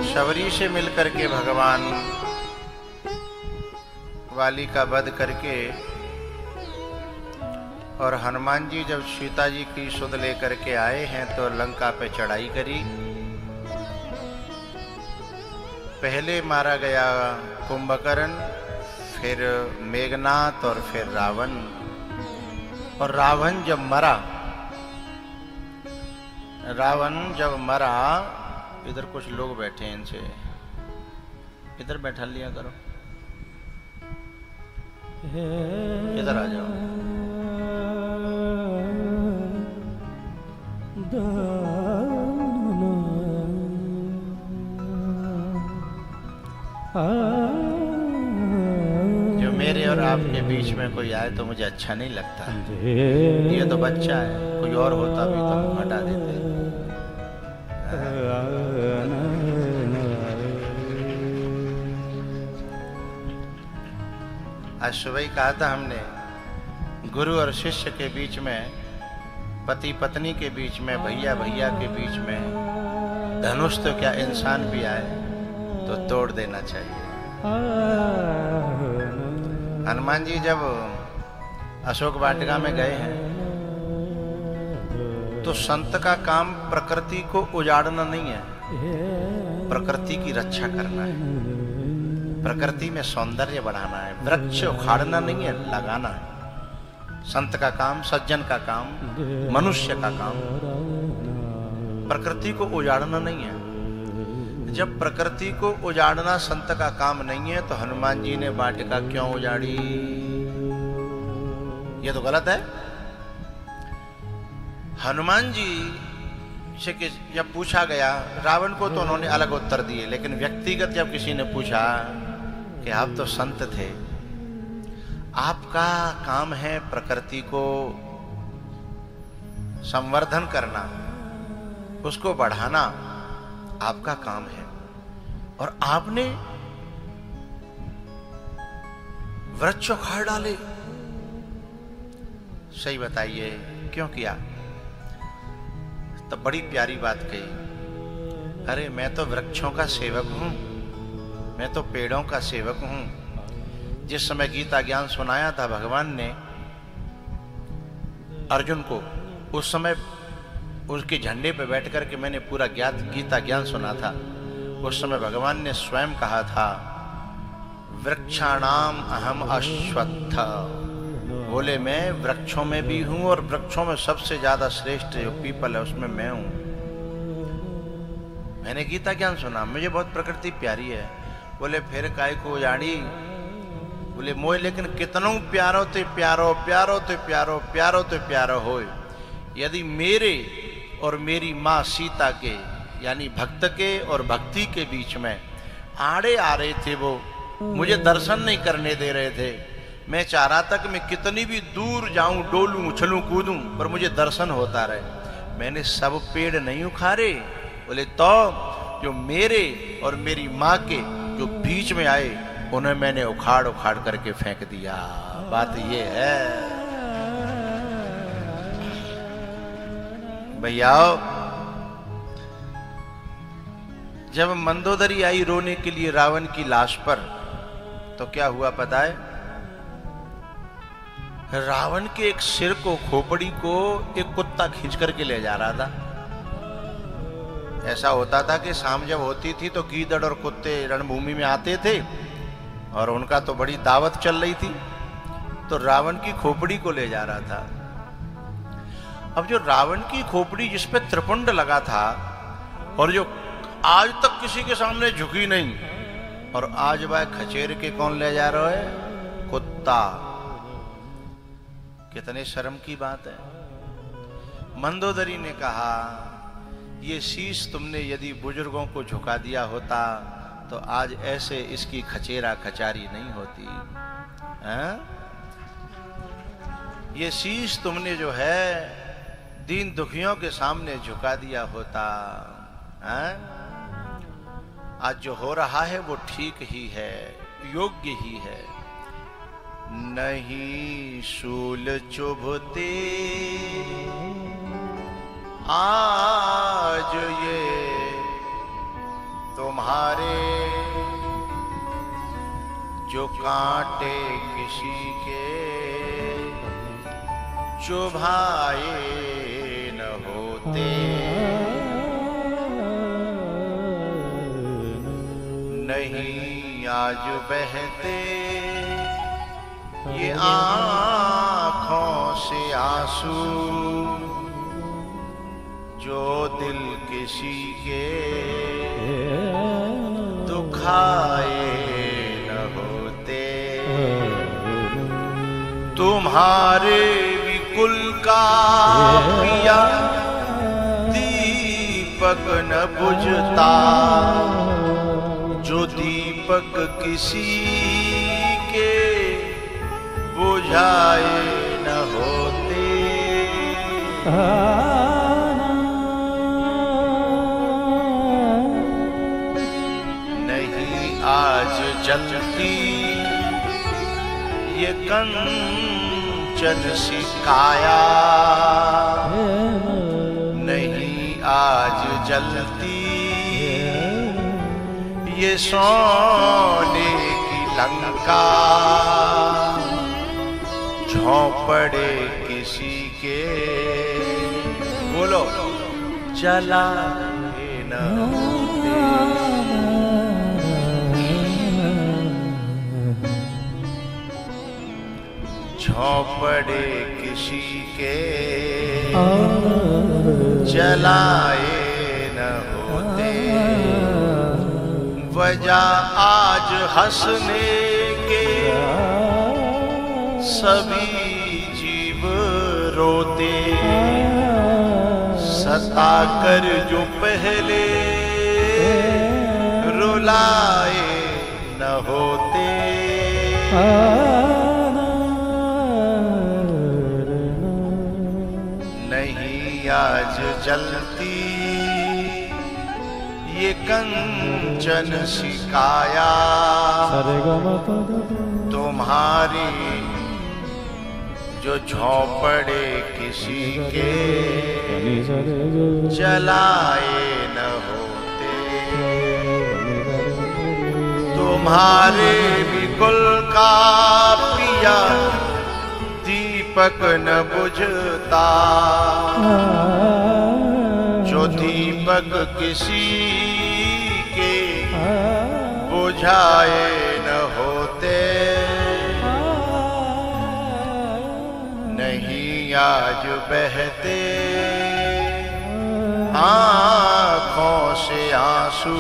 शबरी से मिलकर के भगवान वाली का वध करके और हनुमान जी जब सीता जी की सुध लेकर के आए हैं तो लंका पे चढ़ाई करी। पहले मारा गया कुंभकर्ण, फिर मेघनाथ और फिर रावण। और रावण जब मरा, इधर कुछ लोग बैठे हैं, इनसे इधर बैठा लिया करो, इधर आ जाओ। जो मेरे और आपके बीच में कोई आए तो मुझे अच्छा नहीं लगता। ये तो बच्चा है, कोई और होता भी तो मुंह हटा देते। आज सुबह ही कहा था हमने, गुरु और शिष्य के बीच में, पति पत्नी के बीच में, भैया भैया के बीच में धनुष तो क्या इंसान भी आए तो तोड़ देना चाहिए। हनुमान जी जब अशोक वाटिका में गए हैं तो संत का काम प्रकृति को उजाड़ना नहीं है, प्रकृति की रक्षा करना है, प्रकृति में सौंदर्य बढ़ाना है। वृक्ष उखाड़ना नहीं है, लगाना है। संत का काम, सज्जन का काम, मनुष्य का काम प्रकृति को उजाड़ना नहीं है। जब प्रकृति को उजाड़ना संत का काम नहीं है तो हनुमान जी ने वाटिका क्यों उजाड़ी? ये तो गलत है। हनुमान जी से जब पूछा गया, रावण को तो उन्होंने अलग उत्तर दिए, लेकिन व्यक्तिगत जब किसी ने पूछा कि आप तो संत थे, आपका काम है प्रकृति को संवर्धन करना, उसको बढ़ाना आपका काम है, और आपने वृक्ष उखाड़ डाले। सही बताइए क्यों किया? तो बड़ी प्यारी बात कही, अरे मैं तो वृक्षों का सेवक हूं, मैं तो पेड़ों का सेवक हूं। जिस समय गीता ज्ञान सुनाया था भगवान ने अर्जुन को, उस समय उसके झंडे पर बैठ करके मैंने पूरा गीता ज्ञान सुना था। उस समय भगवान ने स्वयं कहा था, वृक्षाणाम अहम अश्वत्थ। बोले मैं वृक्षों में भी हूं और वृक्षों में सबसे ज्यादा श्रेष्ठ जो पीपल है उसमें मैं हूं। मैंने गीता ज्ञान सुना, मुझे बहुत प्रकृति प्यारी है। बोले फिर काय को उजाड़ी? बोले मोय लेकिन कितनों प्यारो ते प्यारो, प्यारो ते प्यारो, प्यारो ते प्यारो होए। यदि मेरे और मेरी माँ सीता के, यानी भक्त के और भक्ति के बीच में आड़े आ रहे थे, वो मुझे दर्शन नहीं करने दे रहे थे। मैं चाह रहा था कि मैं कितनी भी दूर जाऊं, डोलूं, उछलूं, कूदूं, पर मुझे दर्शन होता रहे। मैंने सब पेड़ नहीं उखाड़े। बोले तो जो मेरे और मेरी माँ के जो बीच में आए उन्हें मैंने उखाड़ उखाड़ करके फेंक दिया। बात ये है भैया। जब मंदोदरी आई रोने के लिए रावण की लाश पर, तो क्या हुआ पता है? रावण के एक सिर को, खोपड़ी को एक कुत्ता खींच करके ले जा रहा था। ऐसा होता था कि शाम जब होती थी तो गीदड़ और कुत्ते रणभूमि में आते थे और उनका तो बड़ी दावत चल रही थी, तो रावण की खोपड़ी को ले जा रहा था। अब जो रावण की खोपड़ी जिस पे त्रिपुंड लगा था और जो आज तक किसी के सामने झुकी नहीं, और आज वह खचेर के कौन ले जा रहा है? कुत्ता। कितने शर्म की बात है। मंदोदरी ने कहा, ये शीश तुमने यदि बुजुर्गों को झुका दिया होता तो आज ऐसे इसकी खचेरा खचारी नहीं होती। ये शीश तुमने जो है दीन दुखियों के सामने झुका दिया होता। आज जो हो रहा है वो ठीक ही है, योग्य ही है। नहीं शूल चुभते आज ये तुम्हारे जो कांटे किसी के चुभाए न होते, नहीं आज बहते ये आँखों से आंसू, जो दिल किसी के दुखाए न होते। तुम्हारे विकुल का पिया दीपक न बुझता, जो दीपक किसी के बुझाए न होते। नहीं आज जलती ये कंचन सी काया, नहीं आज जलती ये सोने की लंका, झोंपड़े किसी के बोलो जला न होते। झोंपड़े किसी के जलाए न होते। वजह आज हंसने के सभी जीव रोते, सताकर जो पहले रुलाए न होते। नहीं आज जलती ये कंचन सी काया, तुम्हारी जो झोंपड़े किसी के जलाए न होते। तुम्हारे विकुल का पिया दीपक न बुझता, जो दीपक किसी के बुझाए न होते। नहीं आज बहते आँखों से आंसू,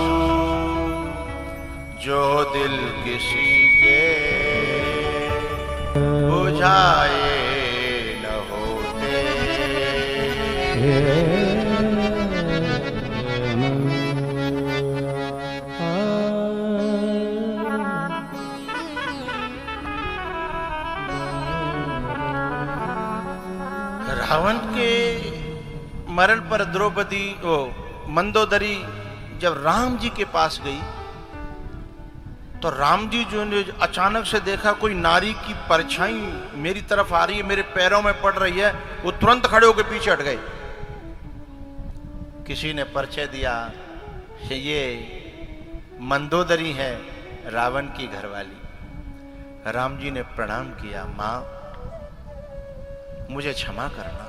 जो दिल किसी के बुझाए न होते। रावण के मरण पर द्रौपदी मंदोदरी जब राम जी के पास गई, तो राम जी जो ने अचानक से देखा कोई नारी की परछाई मेरी तरफ आ रही है, मेरे पैरों में पड़ रही है, वो तुरंत खड़े होकर पीछे हट गए। किसी ने परिचय दिया, ये मंदोदरी है रावण की घरवाली। राम जी ने प्रणाम किया, मां मुझे क्षमा करना,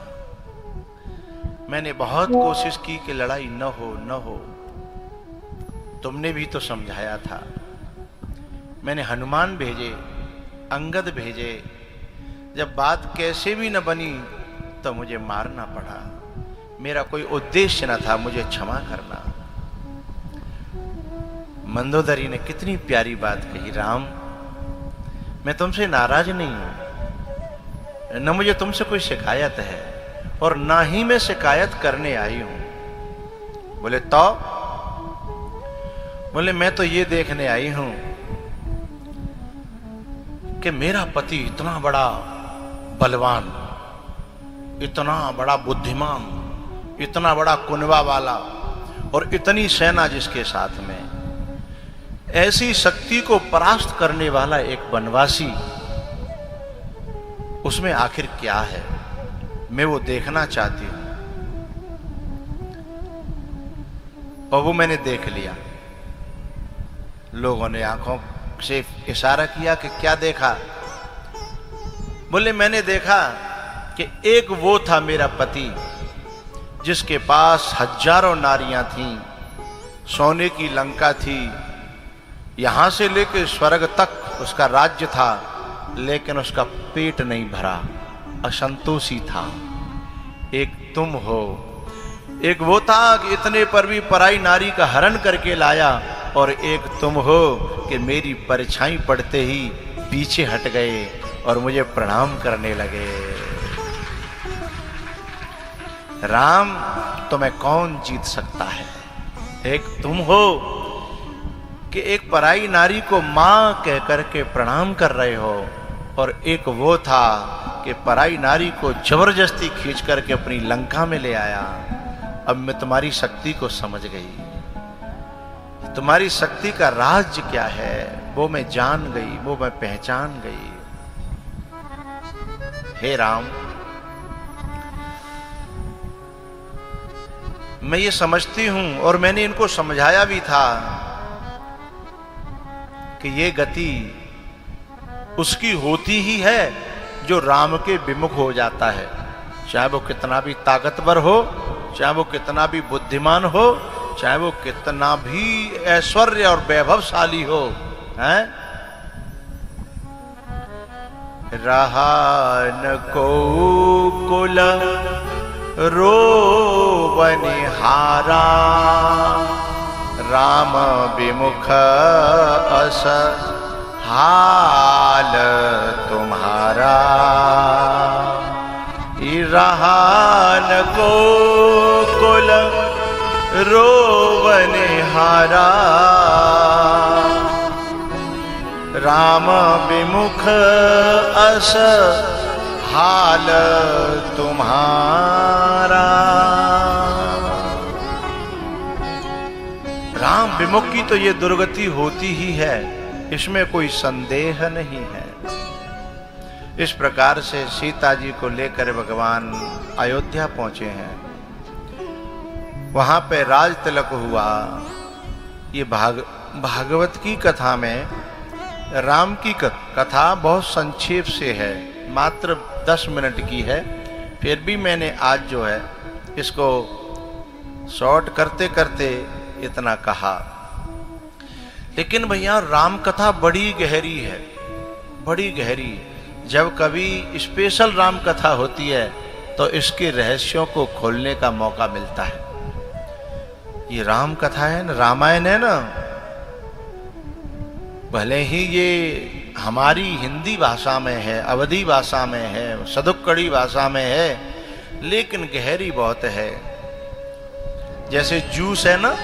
मैंने बहुत कोशिश की कि लड़ाई न हो, तुमने भी तो समझाया था। मैंने हनुमान भेजे, अंगद भेजे, जब बात कैसे भी न बनी तो मुझे मारना पड़ा, मेरा कोई उद्देश्य न था, मुझे क्षमा करना। मंदोदरी ने कितनी प्यारी बात कही, राम मैं तुमसे नाराज नहीं हूं, न मुझे तुमसे कोई शिकायत है और ना ही मैं शिकायत करने आई हूं। बोले तो? बोले मैं तो ये देखने आई हूं कि मेरा पति इतना बड़ा बलवान, इतना बड़ा बुद्धिमान, इतना बड़ा कुनबा वाला और इतनी सेना जिसके साथ में, ऐसी शक्ति को परास्त करने वाला एक वनवासी, उसमें आखिर क्या है, मैं वो देखना चाहती हूं। और वो मैंने देख लिया। लोगों ने आंखों से इशारा किया कि क्या देखा? बोले मैंने देखा कि एक वो था मेरा पति जिसके पास हजारों नारियां थीं, सोने की लंका थी, यहां से लेकर स्वर्ग तक उसका राज्य था, लेकिन उसका पेट नहीं भरा, असंतोषी था। एक तुम हो। एक वो था कि इतने पर भी पराई नारी का हरण करके लाया, और एक तुम हो कि मेरी परछाई पड़ते ही पीछे हट गए और मुझे प्रणाम करने लगे। राम, तुम्हें कौन जीत सकता है? एक तुम हो कि एक पराई नारी को मां कह करके प्रणाम कर रहे हो, और एक वो था कि पराई नारी को जबरदस्ती खींच करके अपनी लंका में ले आया। अब मैं तुम्हारी शक्ति को समझ गई। तुम्हारी शक्ति का राज क्या है वो मैं जान गई, वो मैं पहचान गई। हे राम, मैं ये समझती हूं, और मैंने इनको समझाया भी था कि ये गति उसकी होती ही है जो राम के विमुख हो जाता है। चाहे वो कितना भी ताकतवर हो, चाहे वो कितना भी बुद्धिमान हो, चाहे वो कितना भी ऐश्वर्य और वैभवशाली हो, हैं? रहा न को कुल रोवनिहारा, राम विमुख अस हाल तुम्हारा। रहा न को कुल रोवनिहारा, राम विमुख अस हाल तुम्हारा। राम विमुख की तो ये दुर्गति होती ही है, इसमें कोई संदेह नहीं है। इस प्रकार से सीता जी को लेकर भगवान अयोध्या पहुंचे हैं। वहां पे राज तिलक हुआ। ये भागवत की कथा में राम की कथा बहुत संक्षेप से है, मात्र 10 मिनट की है। फिर भी मैंने आज जो है इसको शॉर्ट करते करते इतना कहा। लेकिन भैया राम कथा बड़ी गहरी है, बड़ी गहरी। जब कभी स्पेशल राम कथा होती है तो इसके रहस्यों को खोलने का मौका मिलता है। ये राम कथा है ना, रामायण है ना, भले ही ये हमारी हिंदी भाषा में है, अवधी भाषा में है, सदुक्कड़ी भाषा में है, लेकिन गहरी बहुत है। जैसे जूस है ना,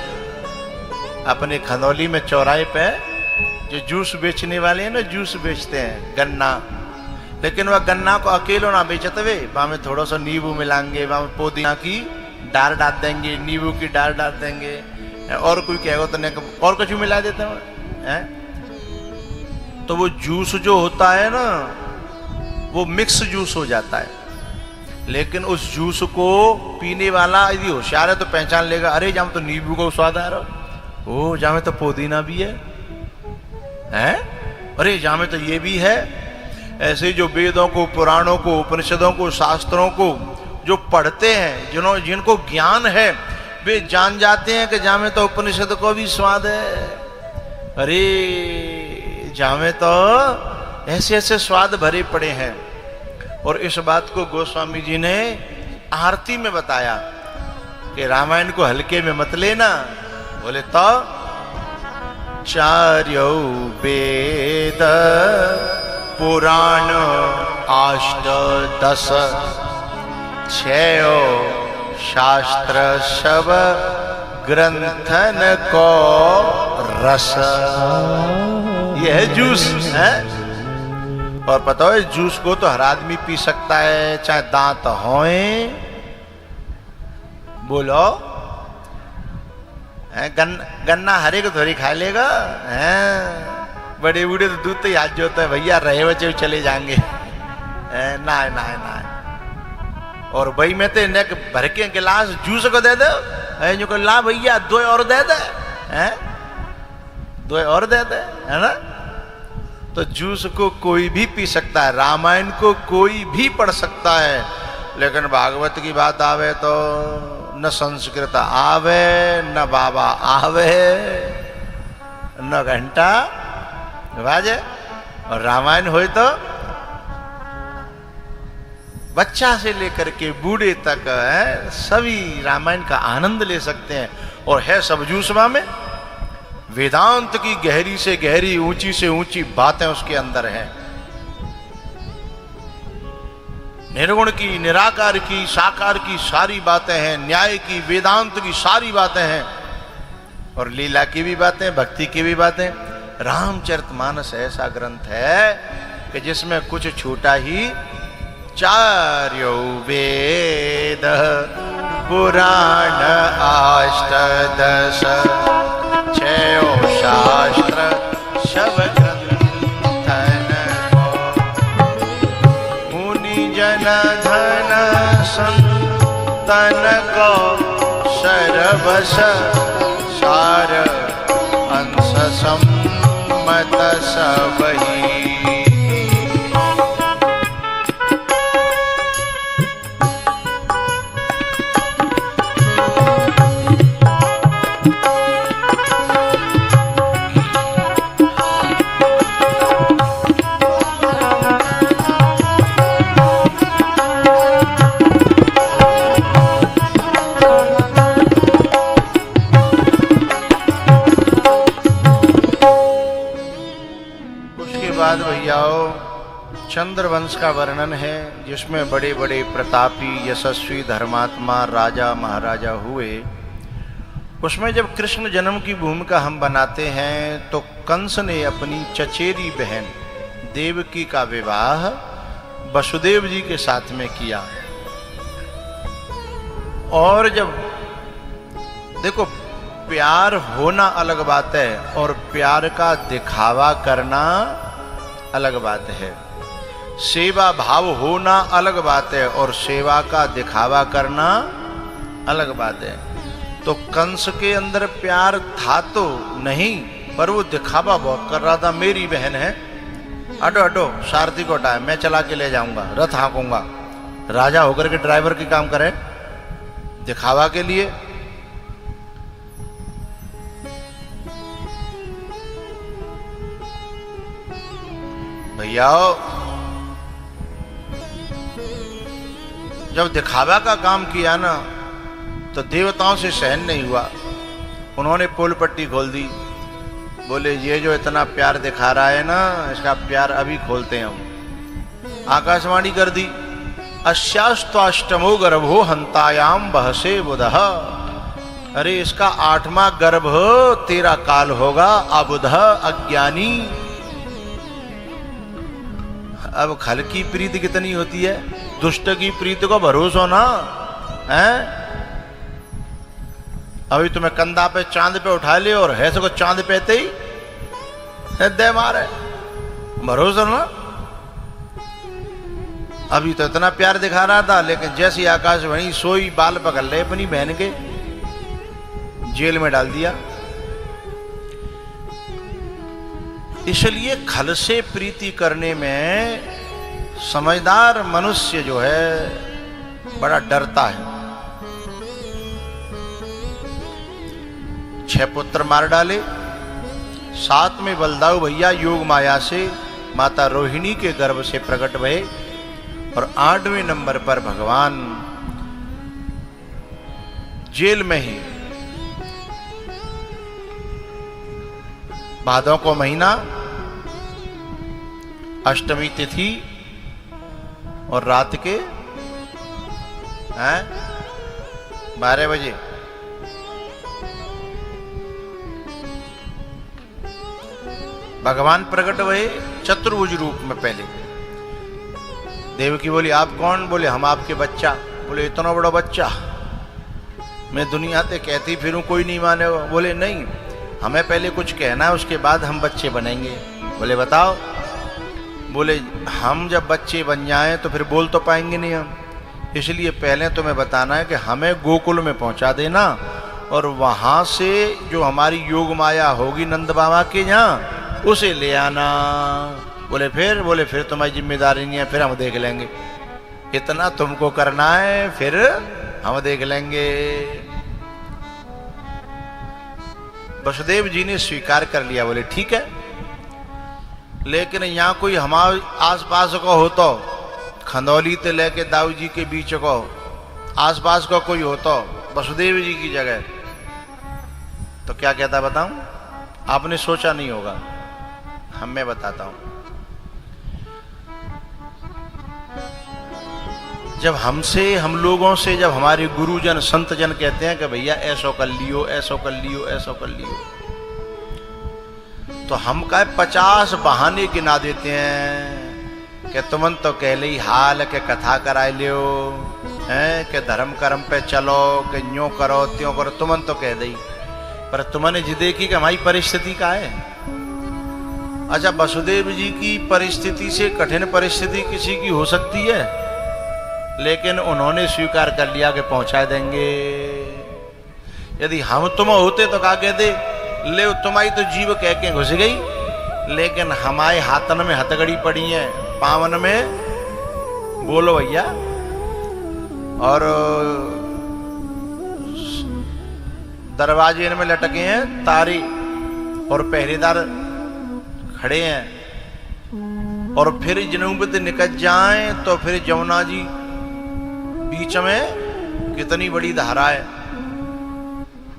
अपने खनौली में चौराहे पे जो जूस बेचने वाले हैं ना, जूस बेचते हैं गन्ना, लेकिन वह गन्ना को अकेलो ना बेचते वे, वहां में थोड़ा सा नींबू मिलाएंगे, वहां में पुदीना की डार डाल देंगे, नींबू की डार डाल देंगे, और कोई कहेगा तो नहीं और कुछ मिला देते हैं। तो वो जूस जो होता है ना, वो मिक्स जूस हो जाता है। लेकिन उस जूस को पीने वाला यदि होशियार है तो पहचान लेगा, अरे जामे तो नींबू का स्वाद आ रहा, ओ जामे तो पुदीना भी है, अरे जामे तो ये भी है। ऐसे जो वेदों को, पुराणों को, उपनिषदों को, शास्त्रों को जो पढ़ते हैं, जिनको ज्ञान है, वे जान जाते हैं कि जामे तो उपनिषद को भी स्वाद है, अरे जामे तो ऐसे ऐसे स्वाद भरे पड़े हैं। और इस बात को गोस्वामी जी ने आरती में बताया कि रामायण को हल्के में मत लेना। बोले तो चार्यो वेद पुराण अष्ट दस छयो शास्त्र सब ग्रंथन को रस। यह है जूस है। और पता है जूस को तो हर आदमी पी सकता है, चाहे दांत होए। बोलो गन्ना हरे को थोड़ी खा लेगा, बड़े बूढ़े तो दूध तो याद जो होता है भैया, रहे बचे चले जाएंगे, ना ना ना। और भाई में तो नेक भर के गिलास जूस को दे दो, जो को ला भैया 2 और दे दे, 2 और दे दे, है ना। तो जूस को कोई भी पी सकता है, रामायण को कोई भी पढ़ सकता है, लेकिन भागवत की बात आवे तो न संस्कृत आवे, न बाबा आवे, न घंटा बाजे, और रामायण हो तो बच्चा से लेकर के बूढ़े तक है, सभी रामायण का आनंद ले सकते हैं। और है सब जूसवा में, वेदांत की गहरी से गहरी, ऊंची से ऊंची बातें उसके अंदर हैं। निर्गुण की, निराकार की, साकार की सारी बातें हैं, न्याय की, वेदांत की सारी बातें हैं, और लीला की भी बातें, भक्ति की भी बातें। रामचरितमानस ऐसा ग्रंथ है कि जिसमें कुछ छूटा ही, चार्यो वेद पुराण अष्टादश, छयो शास्त्र शव ग्रंथन, मुनि जन धन संतन को सर्वस सार, अंश सम्मत सबही। चंद्रवंश का वर्णन है, जिसमें बड़े बड़े प्रतापी यशस्वी धर्मात्मा राजा महाराजा हुए। उसमें जब कृष्ण जन्म की भूमिका हम बनाते हैं तो कंस ने अपनी चचेरी बहन देवकी का विवाह वसुदेव जी के साथ में किया। और जब देखो, प्यार होना अलग बात है और प्यार का दिखावा करना अलग बात है। सेवा भाव होना अलग बात है और सेवा का दिखावा करना अलग बात है। तो कंस के अंदर प्यार था तो नहीं, पर वो दिखावा बहुत कर रहा था। मेरी बहन है, हटो हटो, सारथी को हटाए, मैं चला के ले जाऊंगा, रथ हाँकूंगा। राजा होकर के ड्राइवर की काम करे दिखावा के लिए। भैया जब दिखावा का काम किया ना तो देवताओं से सहन नहीं हुआ। उन्होंने पोल पट्टी खोल दी, बोले ये जो इतना प्यार दिखा रहा है ना, इसका प्यार अभी खोलते हैं हम। आकाशवाणी कर दी, अस्यास्त्वाष्टमो गर्भो हंतायाम बहसे बुधः। अरे इसका 8वां गर्भ तेरा काल होगा, अबुध अज्ञानी। अब खल की प्रीति कितनी होती है, दुष्ट की प्रीति को भरोसा ना है। अभी तुम्हें कंधा पे चांद पे उठा ले और है सको चांद पे ही दे मारे, भरोसा ना। अभी तो इतना प्यार दिखा रहा था, लेकिन जैसी आकाशवाणी सोई बाल पकड़ ले अपनी बहन के, जेल में डाल दिया। इसलिए खल से प्रीति करने में समझदार मनुष्य जो है बड़ा डरता है। 6 पुत्र मार डाले, 7 में बलदाऊ भैया योग माया से माता रोहिणी के गर्भ से प्रकट भये, और 8वें नंबर पर भगवान जेल में ही। भादों को महीना, अष्टमी तिथि, और रात के 12 बजे भगवान प्रकट हुए चतुर्भुज रूप में। पहले देवकी बोली आप कौन? बोले हम आपके बच्चा। बोले इतना बड़ा बच्चा मैं दुनिया से कहती फिरूं कोई नहीं माने। बोले नहीं, हमें पहले कुछ कहना है, उसके बाद हम बच्चे बनेंगे। बोले बताओ। बोले हम जब बच्चे बन जाएं तो फिर बोल तो पाएंगे नहीं हम, इसलिए पहले तुम्हें बताना है कि हमें गोकुल में पहुंचा देना और वहां से जो हमारी योग माया होगी नंद बाबा के यहाँ उसे ले आना। बोले फिर तुम्हारी जिम्मेदारी नहीं है, फिर हम देख लेंगे। इतना तुमको करना है, फिर हम देख लेंगे। वसुदेव जी ने स्वीकार कर लिया। बोले ठीक है, लेकिन यहाँ कोई हमारे आसपास को हो तो, खंदौली से लेके दाऊ जी के बीच को आसपास का कोई हो तो वसुदेव जी की जगह, तो क्या कहता बताऊं? आपने सोचा नहीं होगा, मैं बताता हूं। जब हम लोगों से जब हमारे गुरुजन संत जन कहते हैं कि भैया ऐसो कर लियो, ऐसो कर लियो, ऐसो कर लियो, तो हम का 50 बहाने गिना देते हैं कि तुमन तो कह ली हाल के कथा कराए लियो हैं, कि धर्म कर्म पे चलो, कि यूं करो त्यों करो, तुमन तो कह दी। पर तुमने जी देखी कि हमारी परिस्थिति का है। अच्छा, वसुदेव जी की परिस्थिति से कठिन परिस्थिति किसी की हो सकती है, लेकिन उन्होंने स्वीकार कर लिया कि पहुंचा देंगे। यदि हम तुम होते तो क्या कहते, ले तुम्हारी तो जीव कह के घुस गई, लेकिन हमारे हाथन में हथकड़ी पड़ी है, पावन में बोलो भैया, और दरवाजे में लटके हैं तारे और पहरेदार खड़े हैं, और फिर जनूब से निकल जाएं तो फिर जमुना जी बीच में कितनी बड़ी धारा है,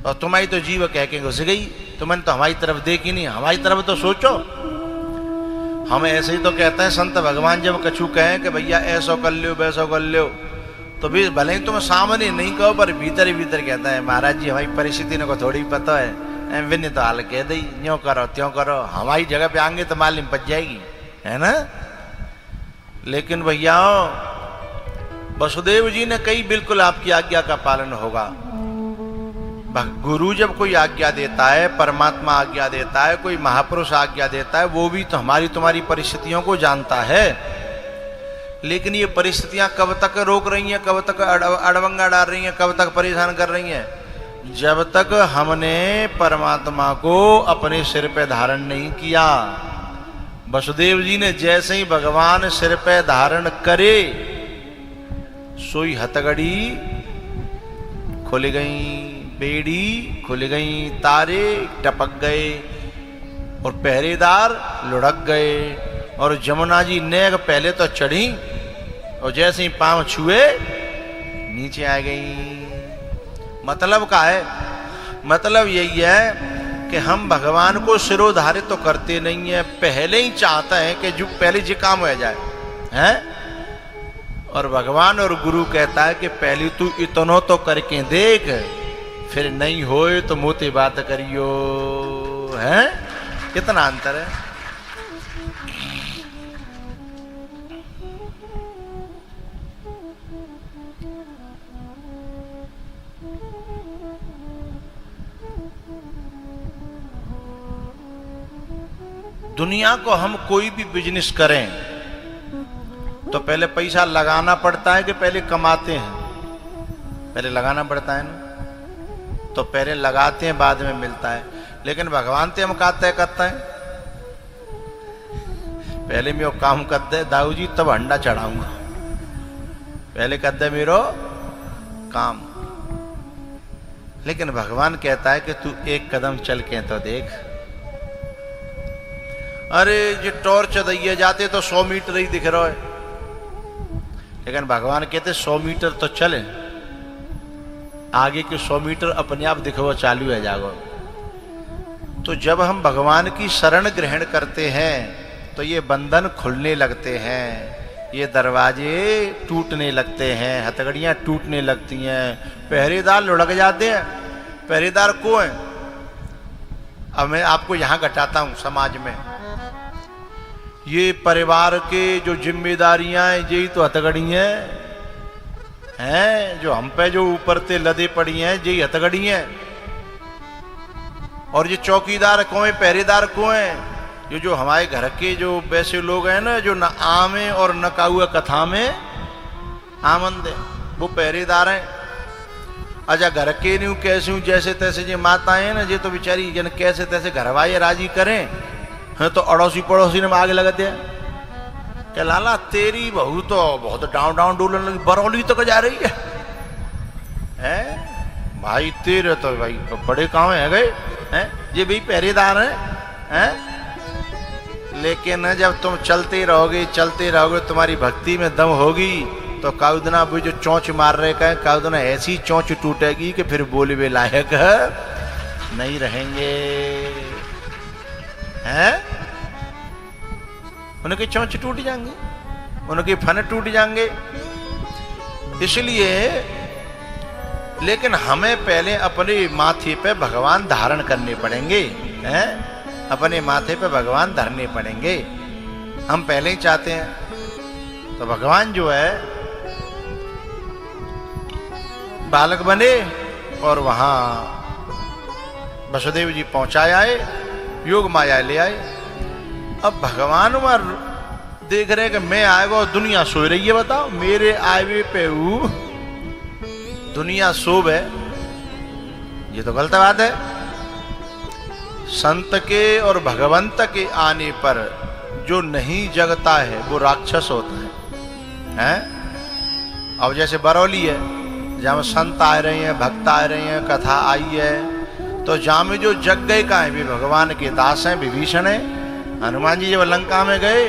और तुम्हारी तो जीव कह के घुस गई। तुमने तो हमारी तरफ देखी नहीं, हमारी तरफ तो सोचो। हम ऐसे ही तो कहते हैं, संत भगवान जब कछु कहें कि भैया ऐसो कर लो वैसो कर लो, तो भी भले ही तुम सामने नहीं कहो, पर भीतर ही भीतर कहता है महाराज जी हमारी परिस्थिति ने को थोड़ी पता है, विन्य तो हाल कह दी, यूं करो त्यों करो, हमारी जगह पे आएंगे तो मालूम पड़ जाएगी, है ना। लेकिन भैया वसुदेव जी ने कही बिल्कुल आपकी आज्ञा का पालन होगा। गुरु जब कोई आज्ञा देता है, परमात्मा आज्ञा देता है, कोई महापुरुष आज्ञा देता है, वो भी तो हमारी तुम्हारी परिस्थितियों को जानता है। लेकिन ये परिस्थितियां कब तक रोक रही हैं, कब तक अड़वंगा डाल रही हैं, कब तक परेशान कर रही हैं? जब तक हमने परमात्मा को अपने सिर पे धारण नहीं किया। वसुदेव जी ने जैसे ही भगवान सिर पे धारण करे, सोई हथगड़ी खुल गई, बेड़ी खुल गई, तारे टपक गए और पहरेदार लुढ़क गए, और जमुना जी नेग पहले तो चढ़ी और जैसे ही पांव छुए नीचे आ गई। मतलब का है, मतलब यही है कि हम भगवान को सिरोधारित तो करते नहीं है, पहले ही चाहते हैं कि जो पहले जी काम हो जाए हैं। और भगवान और गुरु कहता है कि पहले तू इतनो तो करके देख, फिर नहीं होए तो मोती बात करियो, है। कितना अंतर है। दुनिया को हम कोई भी बिजनेस करें तो पहले पैसा लगाना पड़ता है कि पहले कमाते हैं? पहले लगाना पड़ता है ना, तो पहले लगाते हैं बाद में मिलता है। लेकिन भगवान ते हम का तय करते हैं, पहले मैं वो काम कर दे दाऊ जी तब अंडा चढ़ाऊंगा, पहले कर दे मेरो काम। लेकिन भगवान कहता है कि तू एक कदम चल के तो देख। अरे जो टॉर्च दिए जाते तो 100 मीटर ही दिख रहा है, लेकिन भगवान कहते 100 मीटर तो चले, आगे के 100 मीटर अपने आप दिखवा चालू है जागो। तो जब हम भगवान की शरण ग्रहण करते हैं तो ये बंधन खुलने लगते हैं, ये दरवाजे टूटने लगते हैं, हथकड़ियां टूटने लगती हैं, पहरेदार लुढ़क जाते हैं। पहरेदार को है, अब मैं आपको यहां घटाता हूं समाज में। ये परिवार के जो जिम्मेदारियां हैं यही तो हथकड़ी हैं, जो हम पे जो ऊपर से लदे पड़ी हैं यही हथकड़ी हैं। और ये चौकीदार को है, पहरेदार को है, ये जो हमारे घर के जो वैसे लोग हैं ना, जो न आमे और न काहुआ कथा में आमंद है, वो पहरेदार हैं। अच्छा घर के न्यू कैसे हूँ जैसे तैसे जो माता है ना जे तो बेचारी जन कैसे तैसे घरवाई राजी करें है तो अड़ोसी पड़ोसी ने आगे लगा दिया क्या लाला तेरी बहू तो बहुत डाउन डाउन डोलन लगी बरौली तो जा रही है भाई तेरे तो भाई बड़े काम है गए हैं ये भी पहरेदार हैं लेकिन जब तुम चलते रहोगे तुम्हारी भक्ति में दम होगी तो काउदना भी जो चोंच मार रहे का काउदना ऐसी चोंच टूटेगी कि फिर बोले वे लायक नहीं रहेंगे हैं उनके चोंच टूट जाएंगे उनके फन टूट जाएंगे इसलिए लेकिन हमें पहले अपने माथे पे भगवान धारण करने पड़ेंगे हैं अपने माथे पे भगवान धरने पड़ेंगे हम पहले ही चाहते हैं तो भगवान जो है बालक बने और वहां वसुदेव जी पहुंचाए आए योग माया ले आए अब भगवान वहां देख रहे कि मैं आएगा और दुनिया सो रही है बताओ मेरे आए पे दुनिया सोब है ये तो गलत बात है संत के और भगवंत के आने पर जो नहीं जगता है वो राक्षस होता है अब जैसे बरौली है जहां संत आ रहे हैं भक्त आ रहे हैं कथा आई है तो जहां में जो जग गए का है भी भगवान के दास हैं विभीषण है हनुमान जी जब लंका में गए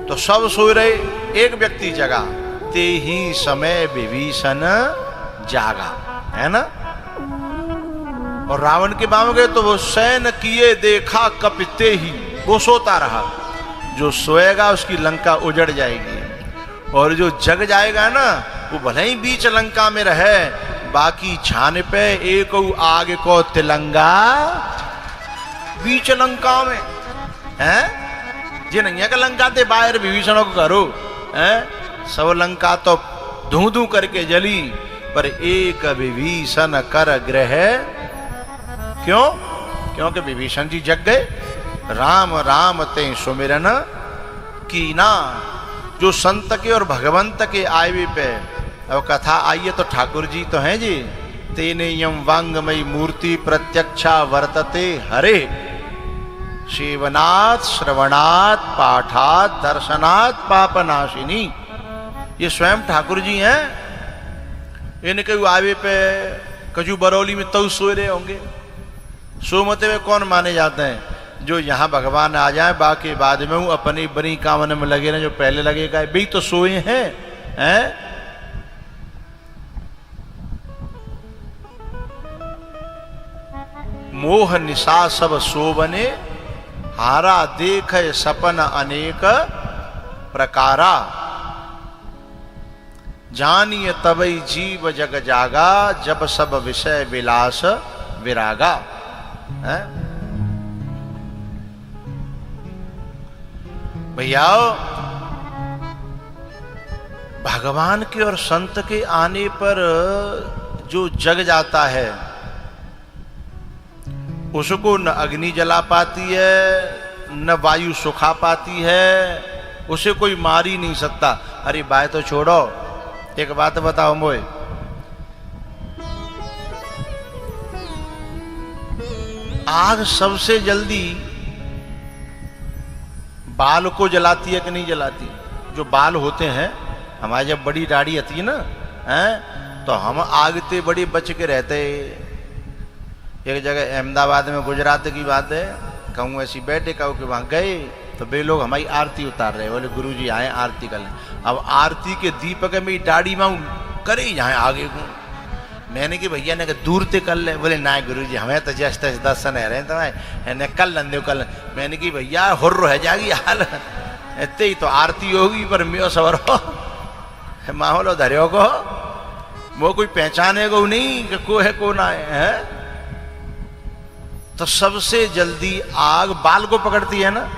तो सब सो रहे एक व्यक्ति जगा ते ही समय विभीषण जागा है ना और रावण के बाम गए तो वो सैन किए देखा कपिते ही वो सोता रहा जो सोएगा उसकी लंका उजड़ जाएगी और जो जग जाएगा ना वो भले ही बीच लंका में रहे बाकी छान पे एक आगे को तिलंगा बीच लंका में है जे नैया का लंका ते बाहर विभीषण को करो है सब लंका तो धू धू करके जली पर एक विभीषण कर ग्रह क्यों क्योंकि विभीषण जी जग गए राम राम ते सुमिरन कीना जो संत के और भगवंत के आयवे पे अब कथा आई है तो ठाकुर जी तो हैं जी तेने यम वांगमयी मूर्ति प्रत्यक्षा वर्तते हरे सेवनात् श्रवणात् पाठात् दर्शनात् पापनाशिनी ये स्वयं ठाकुर जी हैं इनके आवे पे कजू बरौली में तो सो रहे होंगे सोमते हुए कौन माने जाते हैं जो यहाँ भगवान आ जाए बाकी बाद में हूँ अपनी बनी कामन में लगे ना जो पहले लगेगा भी तो सोए हैं मोह निशा सब सोबने हारा देख सपन अनेक प्रकारा जानिय तबई जीव जग जागा जब सब विषय विलास विरागा भैया भगवान के और संत के आने पर जो जग जाता है उसको न अग्नि जला पाती है न वायु सुखा पाती है उसे कोई मार ही नहीं सकता अरे बात तो छोड़ो एक बात बताओ मोए आग सबसे जल्दी बाल को जलाती है कि नहीं जलाती जो बाल होते हैं हमारी जब बड़ी दाढ़ी आती है ना हैं तो हम आग से बड़ी बच के रहते एक जगह अहमदाबाद में गुजरात की बात है कहूँ ऐसी बैठे कहूँ कि वहाँ गए तो वे लोग हमारी आरती उतार रहे बोले गुरुजी आए आरती कर लें अब आरती के दीपक में दाढ़ी में करे यहाँ आगे को मैंने कि भैया ने दूर से कर ले बोले ना गुरुजी हमें तो जस्ट दर्शन है रहे तो कल लंदे कल मैंने कि भैया हुर्र रह जाएगी हाल इतने ही तो आरती होगी पर मियो सवर हो माहौल धरियो को वो कोई पहचाने को नहीं कि को है को ना है तो सबसे जल्दी आग बाल को पकड़ती है ना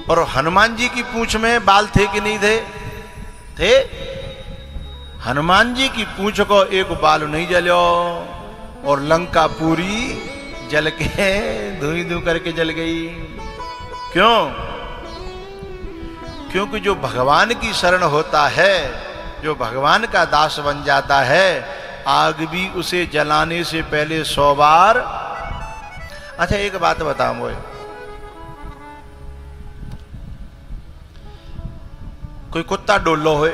और हनुमान जी की पूंछ में बाल थे कि नहीं थे हनुमान जी की पूंछ को एक बाल नहीं जलो और लंका पूरी जल के धुई धू करके जल गई क्यों क्योंकि जो भगवान की शरण होता है जो भगवान का दास बन जाता है, आग भी उसे जलाने से पहले 100 बार। अच्छा एक बात बताऊं, वो कोई कुत्ता डोलो हो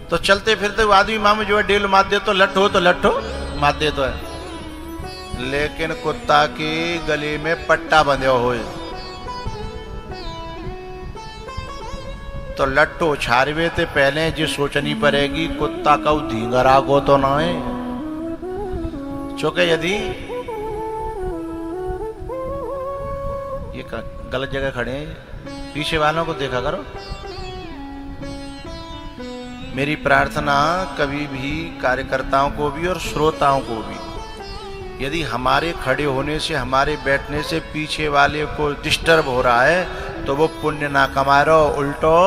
तो चलते फिरते आदमी माम जो है डेल मार दे तो लट्ठो मार दे तो है, लेकिन कुत्ता के गले में पट्टा बंधे हो तो लट्ठो छारवे ते पहले जो सोचनी पड़ेगी कुत्ता का धींगरा को तो ना है। चूंकि यदि ये गलत जगह खड़े हैं, पीछे वालों को देखा करो। मेरी प्रार्थना कभी भी कार्यकर्ताओं को भी और श्रोताओं को भी, यदि हमारे खड़े होने से, हमारे बैठने से पीछे वाले को डिस्टर्ब हो रहा है तो वो पुण्य ना कमा रहो, उल्टो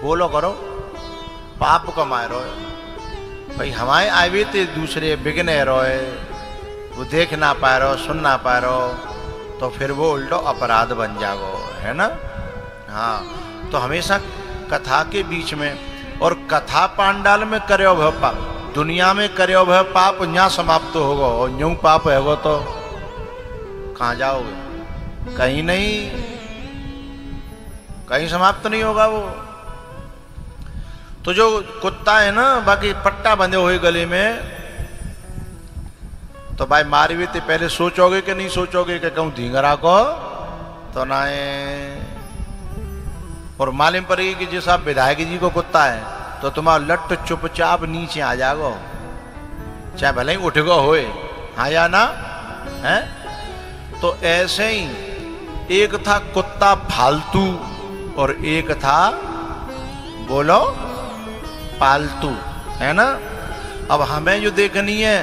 बोलो करो पाप कमाए रहो। भाई हमारे आए थे दूसरे बिगने रोए, वो देख ना पा रहे हो, सुन ना पा रहे हो, तो फिर वो उल्टो अपराध बन जाओ, है ना। हाँ, तो हमेशा कथा के बीच में, और कथा पांडाल में करे भय पाप, दुनिया में करे भय पाप यहाँ समाप्त तो होगा, और यूं पाप है वो तो कहाँ जाओगे, कहीं नहीं, कहीं समाप्त नहीं होगा वो। तो जो कुत्ता है ना, बाकी पट्टा बंधे हुए गले में, तो भाई मारवी तो पहले सोचोगे कि नहीं सोचोगे कि कहूं धींगरा को तो ना है। और मालूम पड़ेगी कि जिस आप विधायक जी को कुत्ता है तो तुम्हारा लट्ट चुपचाप नीचे आ जाओ, चाहे भले ही उठ गो होए, हाँ या ना है। तो ऐसे ही एक था कुत्ता फालतू और एक था बोलो पालतू, है ना। अब हमें जो देखनी है,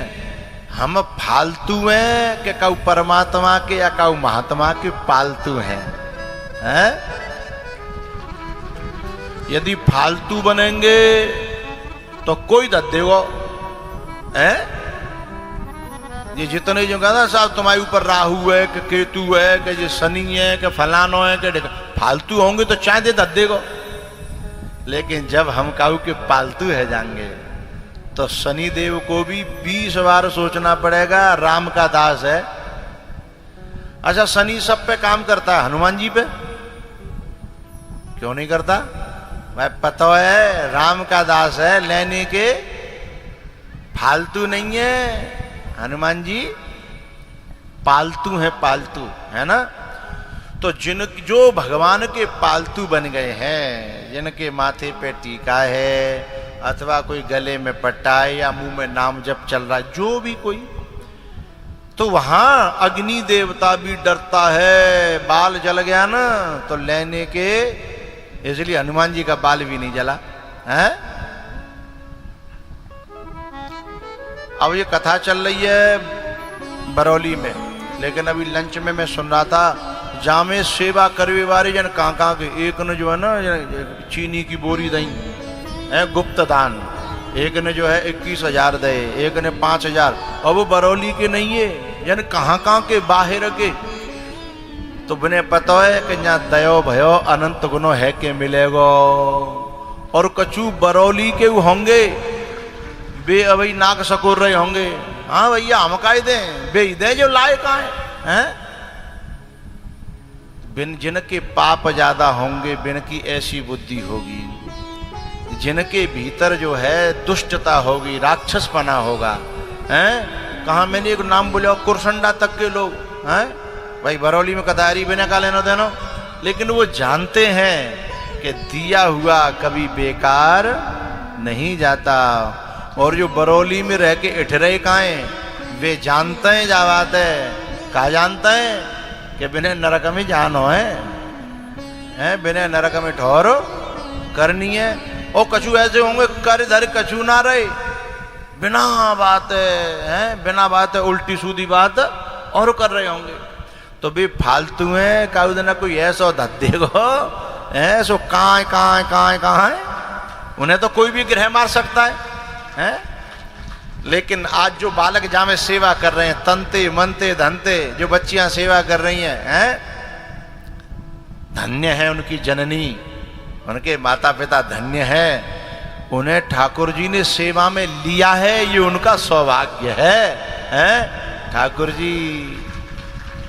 हम फालतू हैं कि काऊ परमात्मा के या काऊ महात्मा के पालतू हैं? यदि फालतू बनेंगे तो कोई दद देगो, हैं? ये जितने जो कहना साहब तुम्हारे ऊपर राहु है कि केतु है कि ये शनि है कि फलानो है कि फालतू होंगे तो चाहे दे दद देगो। लेकिन जब हम काऊ के पालतू है जाएंगे तो शनि देव को भी 20 बार सोचना पड़ेगा, राम का दास है। अच्छा शनि सब पे काम करता है, हनुमान जी पे क्यों नहीं करता? भाई पता है राम का दास है, लेने के फालतू नहीं है। हनुमान जी पालतू है, पालतू है ना। तो जो भगवान के पालतू बन गए हैं, जिनके माथे पे टीका है अथवा कोई गले में पट्टा है या मुंह में नाम जप चल रहा है, जो भी कोई, तो वहां अग्नि देवता भी डरता है। बाल जल गया ना तो लेने के, इसलिए हनुमान जी का बाल भी नहीं जला है। अब ये कथा चल रही है बरौली में, लेकिन अभी लंच में मैं सुन रहा था जहाँ में सेवा करवे वाले जन कहाँ के, एक ने जो है ना चीनी की बोरी दई है गुप्त दान, एक ने जो है 21,000 दे, एक ने 5,000। अब वो बरौली के नहीं है, जन कहाँ के बाहर के। तो बिने पता है कि यहाँ दयो भयो अनंत गुनो है के मिलेगो। और कछु बरौली के होंगे बे अभी नाक सकोर रहे होंगे, हाँ भैया हम का दे बे दे जो लाए कहाँ हैं। बिन जिनके पाप ज्यादा होंगे, बिन की ऐसी बुद्धि होगी, जिनके भीतर जो है दुष्टता होगी, राक्षसपना होगा, हैं। कहा मैंने एक नाम बोला, कुरसंडा तक के लोग हैं भाई बरौली में कदारी बिना का लेना देना, लेकिन वो जानते हैं कि दिया हुआ कभी बेकार नहीं जाता। और जो बरौली में रह के इठरे काए, वे जानते हैं जा बात है, कहा जानते हैं कि बिना नरक में जानो है, बिना नरक में ठहर करनी है। और कछु ऐसे होंगे कर धर कछु ना रहे, बिना बात है, बिना बात है उल्टी सूदी बात और कर रहे होंगे। तो भी फालतू है, काऊ देना कोई ऐसा धद्दे को ऐसो कहाँ है, उन्हें तो कोई भी ग्रह मार सकता है। लेकिन आज जो बालक जहाँ में सेवा कर रहे हैं, तनते मनते धनते जो बच्चियां सेवा कर रही हैं, धन्य है उनकी जननी, उनके माता पिता धन्य हैं, उन्हें ठाकुर जी ने सेवा में लिया है, ये उनका सौभाग्य है। ठाकुर जी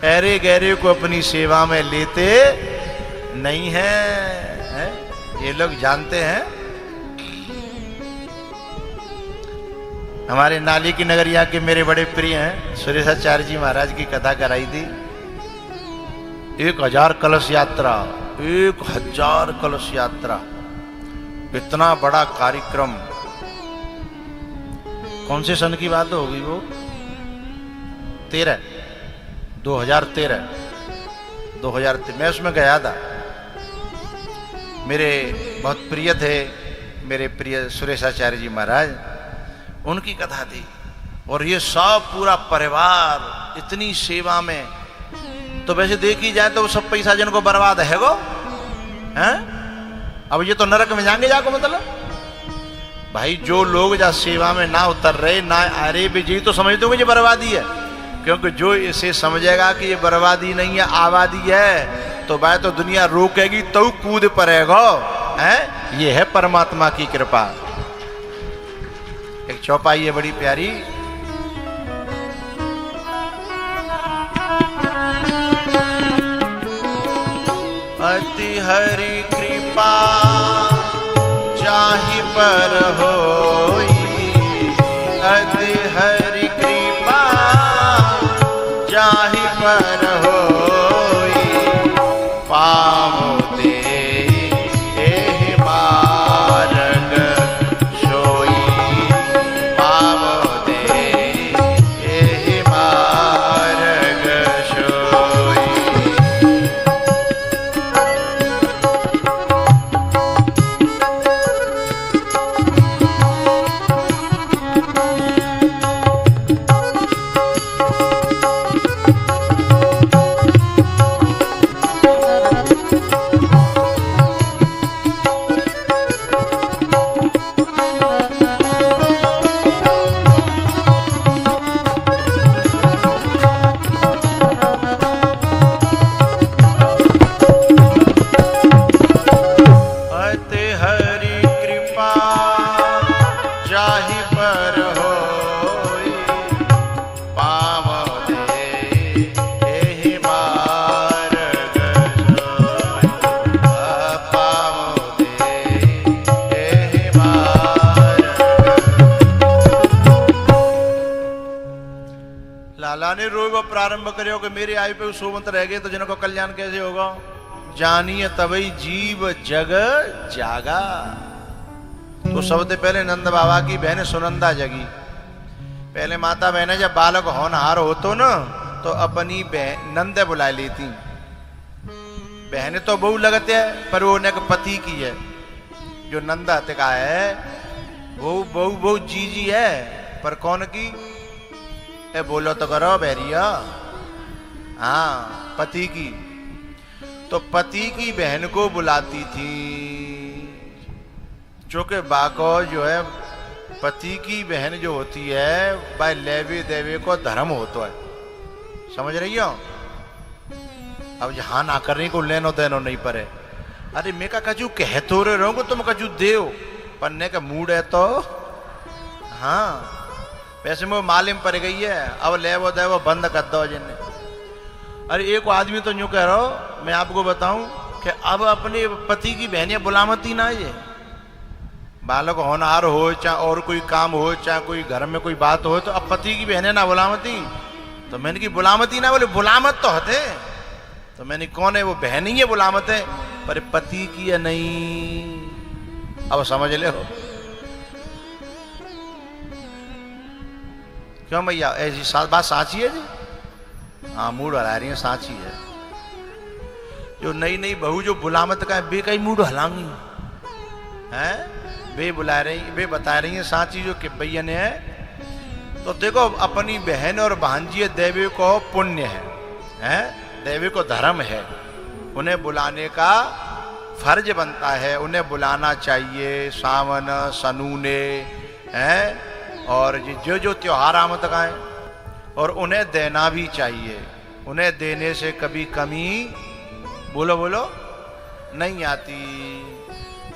ऐरे गहरे को अपनी सेवा में लेते नहीं है, ये लोग जानते हैं। हमारे नाली की नगरिया के मेरे बड़े प्रिय हैं सुरेशाचार्य जी महाराज की कथा कराई थी। 1000 कलश यात्रा, 1000 कलश यात्रा, इतना बड़ा कार्यक्रम। कौन से सन की बात होगी वो? 2013 मैं उसमें गया था। मेरे बहुत प्रिय थे, मेरे प्रिय सुरेशाचार्य जी महाराज, उनकी कथा थी। और ये सब पूरा परिवार इतनी सेवा में, तो वैसे देखी जाए तो सब पैसा जिनको बर्बाद है वो हैं, अब ये तो नरक में जाएंगे जाको। मतलब भाई जो लोग जा सेवा में ना उतर रहे ना आ रहे, जी तो समझते हो ये बर्बादी है, क्योंकि जो इसे समझेगा कि ये बर्बादी नहीं है आबादी है, तो भाई तो दुनिया रोकेगी तो कूद पड़ेगा हैं। ये है परमात्मा की कृपा। एक चौपाई है बड़ी प्यारी, अति हरि कृपा जाहि पर होई, अति हरि कृपा जाहि पर होई, पावो दे एहि मार्ग सोई, पावो दे एहि मार्ग सोई। लाने रोग प्रारंभ करो कि मेरे आयु पे सोमत रह गए तो जिनको कल्याण कैसे होगा। जानिए तभी जीव जग जागा। तो सबसे पहले नंद बाबा की बहन सुनंदा जगी। पहले माता बहने जब बालक होनहार हो तो न तो अपनी नंद बुला लेती। बहने तो बहु लगते है पर वो उन्हें पति की है। जो नंदा का है वो बहु जीजी है पर कौन की ए बोलो तो करो बैरिया। हाँ पति की। तो पति की बहन को बुलाती थी। जो कि बाको जो है पति की बहन जो होती है वह लेवे देवे को धर्म होता है। समझ रही हो। अब यहाँ ना करने को लेनो देनो नहीं पड़े। अरे मैं का कचू कह तो रहे रहो तुम कचू देव पन्ने का मूड है तो हाँ वैसे में मालूम पड़ गई है। अब ले वो दे वो बंद कर दो जिन्ने। अरे एक आदमी तो यूं कह रहा हो मैं आपको बताऊं कि अब अपने पति की बहनें बुलामती ना ये बालक होनहार हो चाहे और कोई काम हो चाहे कोई घर में कोई बात हो तो अब पति की बहनें ना बुलामती। तो मैंने की बुलामती ना बोले बुलामत तो होते। तो मैंने कौन है वो बहन ही है बुलामत है पर पति की है नहीं। अब समझ ले हो क्यों भैया ऐसी बात साची है जी। हाँ मूड हला रही है साची है। जो नई नई बहू जो बुलामत का है बे कई मूड हलांगी है बे बुला रही बे बता रही है साची जो कि भैया ने है। तो देखो अपनी बहन और भांजी देवी को पुण्य है देवी को धर्म है। उन्हें बुलाने का फर्ज बनता है। उन्हें बुलाना चाहिए सावन सनूने हैं और जो जो त्योहार आमद का है और उन्हें देना भी चाहिए। उन्हें देने से कभी कमी बोलो बोलो नहीं आती।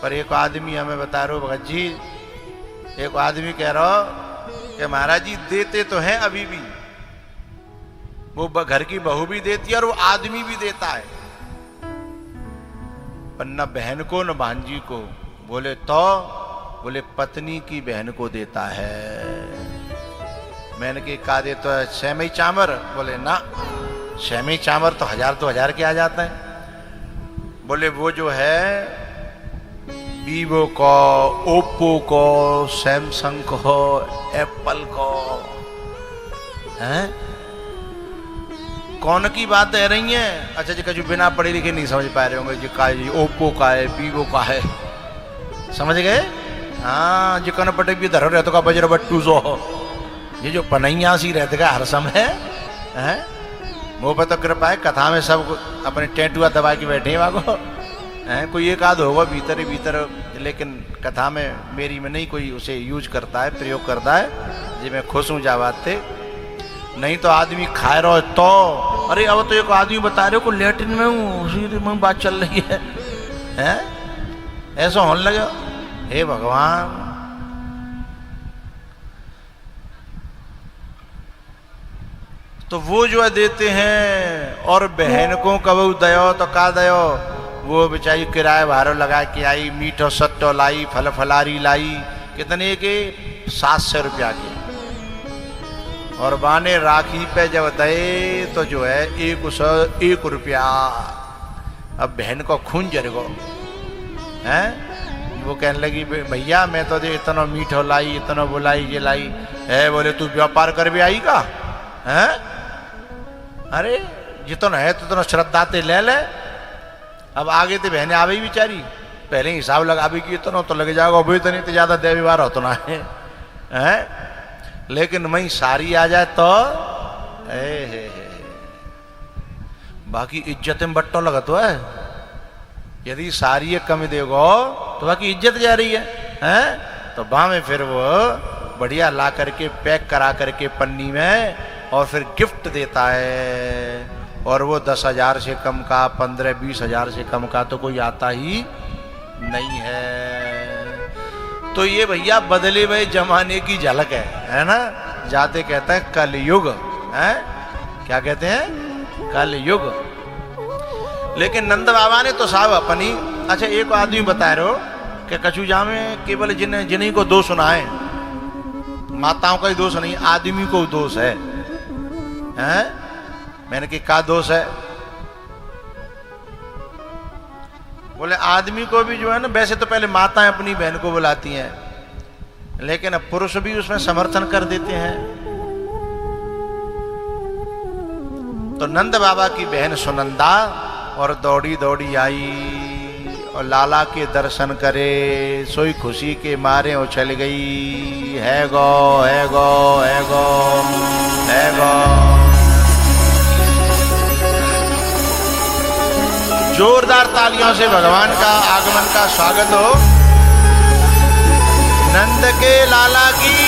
पर एक आदमी हमें बता रहे हो भगत जी, एक आदमी कह रहा हो कि महाराज जी देते तो हैं अभी भी, वो घर की बहू भी देती है और वो आदमी भी देता है, पर न बहन को न भांजी को। बोले तो बोले पत्नी की बहन को देता है। मैंने कहा दे तो सेमई चामर, बोले ना सेमई चामर तो 1000 के आ जाते हैं। बोले वो जो है वीवो को, ओप्पो को, सैमसंग को, एप्पल को, हैं कौन की बात कह रही है? अच्छा जी, कभी बिना पढ़े लिखे नहीं समझ पा रहे होंगे जी का जी ओप्पो का है, वीवो का है, समझ गए? हाँ जी, कन पटे भी धर रहते का बजर बट्टू सो, ये जो पनैया सी रहते का हर समय है। वो पर तो कृपा है, कथा में सब अपने टेंटुआ दबा के बैठे वागो है, कोई एक आध होगा भीतर ही भीतर, लेकिन कथा में मेरी में नहीं कोई उसे यूज करता है, प्रयोग करता है जी। मैं खुश हूँ जावाते, नहीं तो आदमी खाए रहो तो। अरे अब तो एक आदमी बता रहे हो को लैट्रिन में हूँ, उसी में बात चल रही है, ऐसा होने लगे। हे भगवान, तो वो जो है देते हैं, और बहन को कबू दयो तो का दयो, वो बेचारी किराए भाड़ो लगा के आई, मीठो सट्टो लाई, फल फलारी लाई, कितने के 700 रुपया के, और बाने राखी पे जब दे तो जो है 1 रुपया। अब बहन को खून जर गो है, वो कहने लगी भैया मैं तो दे इतना मीठो लाई, इतना बुलाई ये लाई है। बोले तू व्यापार कर भी आई का है? अरे जितना है तो इतना श्रद्धा ते ले ले। अब आगे तो बहने आ गई बेचारी, पहले हिसाब लगा भी कि इतना तो लग जाएगा, अभी तो नहीं तो ज्यादा दे व्यवहार होता ना है, लेकिन मैं सारी आ जाए तो बाकी इज्जत में बट्टो लगा तो है। यदि सारी कम देगो तो बाकी इज्जत जा रही है? तो बा में फिर वो बढ़िया ला करके पैक करा करके पन्नी में, और फिर गिफ्ट देता है। और वो 10,000 से कम का, 15-20 हजार से कम का तो कोई आता ही नहीं है। तो ये भैया बदले हुए जमाने की झलक है ना। जाते कहते हैं कलयुग है, क्या कहते हैं? कलयुग। लेकिन नंद बाबा ने तो साहब अपनी, अच्छा एक आदमी बता रहे हो कि कछुजा में केवल जिन्हीं को दोष सुनाए, माताओं का ही दोष नहीं, आदमी को दोष है, हैं? मैंने कि क्या दोष है? बोले आदमी को भी जो है ना, वैसे तो पहले माताएं अपनी बहन को बुलाती हैं, लेकिन अब पुरुष भी उसमें समर्थन कर देते हैं। तो नंद बाबा की बहन सुनंदा और दौड़ी दौड़ी आई और लाला के दर्शन करे, सोई खुशी के मारे उछल गई, है गो है गो है गो है गो। जोरदार तालियों से भगवान का आगमन का स्वागत हो। नंद के लाला की